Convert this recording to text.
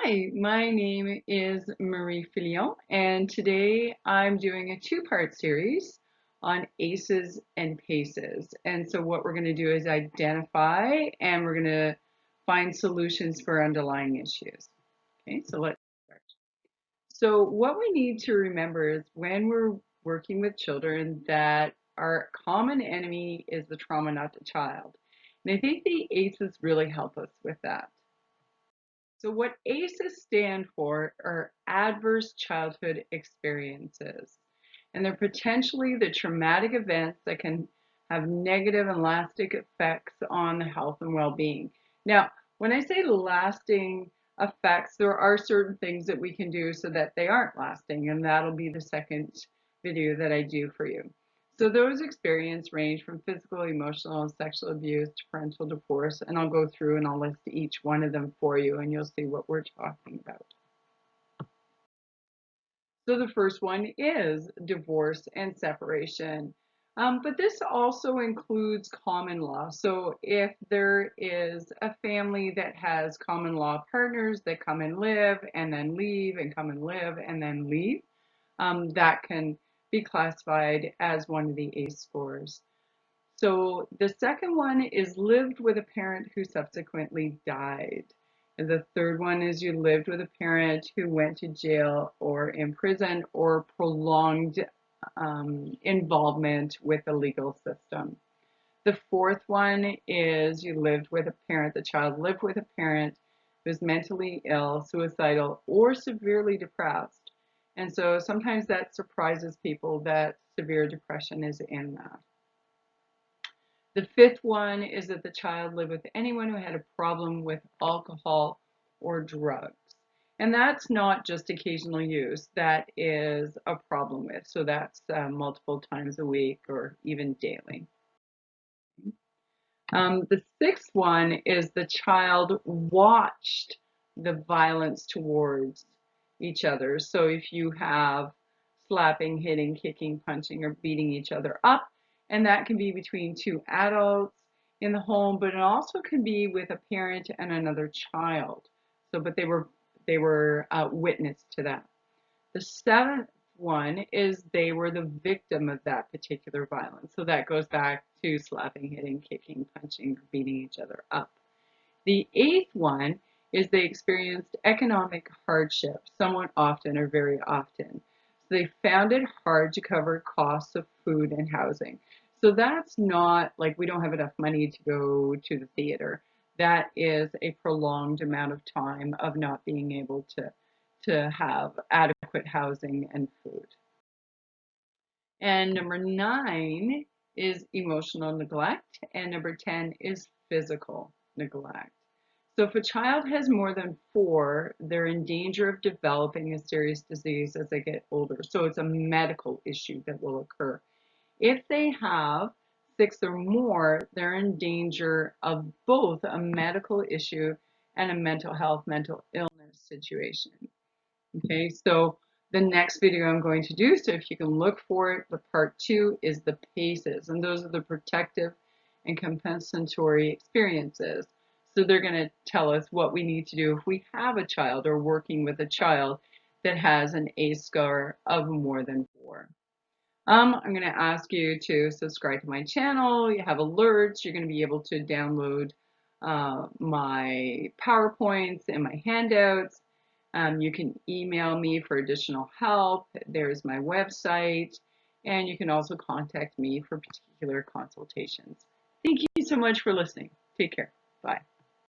Hi, my name is Marie Filion, and today I'm doing a two-part series on ACEs and PACEs. And so what we're going to do is identify and we're going to find solutions for underlying issues. Okay, so let's start. So what we need to remember is when we're working with children that our common enemy is the trauma, not the child. And I think the ACEs really help us with that. So what ACEs stand for are adverse childhood experiences, and they're potentially the traumatic events that can have negative and lasting effects on the health and well-being. Now, when I say lasting effects, there are certain things that we can do so that they aren't lasting, and that'll be the second video that I do for you. So those experiences range from physical, emotional, and sexual abuse to parental divorce, and I'll go through and I'll list each one of them for you, and you'll see what we're talking about. So the first one is divorce and separation. But this also includes common law. So if there is a family that has common law partners that come and live and then leave and come and live and then leave, that can be classified as one of the ACE scores. So the second one is lived with a parent who subsequently died. And the third one is you lived with a parent who went to jail or in prison or prolonged involvement with the legal system. The fourth one is you lived with a parent, the child lived with a parent who's mentally ill, suicidal, or severely depressed. And so sometimes that surprises people that severe depression is in that. The fifth one is that the child lived with anyone who had a problem with alcohol or drugs. And that's not just occasional use, that is a problem with. So that's multiple times a week or even daily. The sixth one is the child watched the violence towards each other. So if you have slapping, hitting, kicking, punching, or beating each other up, and that can be between two adults in the home, but it also can be with a parent and another child. So, but they were witness to that. The seventh one is they were the victim of that particular violence. So that goes back to slapping, hitting, kicking, punching, or beating each other up. The eighth one is they experienced economic hardship, somewhat often or very often. So they found it hard to cover costs of food and housing. So that's not like we don't have enough money to go to the theater. That is a prolonged amount of time of not being able to have adequate housing and food. And number 9 is emotional neglect, and number 10 is physical neglect. So if a child has more than 4, they're in danger of developing a serious disease as they get older. So it's a medical issue that will occur. If they have 6 or more, they're in danger of both a medical issue and a mental health, mental illness situation. Okay, so the next video I'm going to do, so if you can look for it, the part 2 is the PACEs, and those are the protective and compensatory experiences. So they're going to tell us what we need to do if we have a child or working with a child that has an ACE score of more than 4. I'm going to ask you to subscribe to my channel. You have alerts. You're going to be able to download my PowerPoints and my handouts. You can email me for additional help. There's my website, and you can also contact me for particular consultations. Thank you so much for listening. Take care. Bye.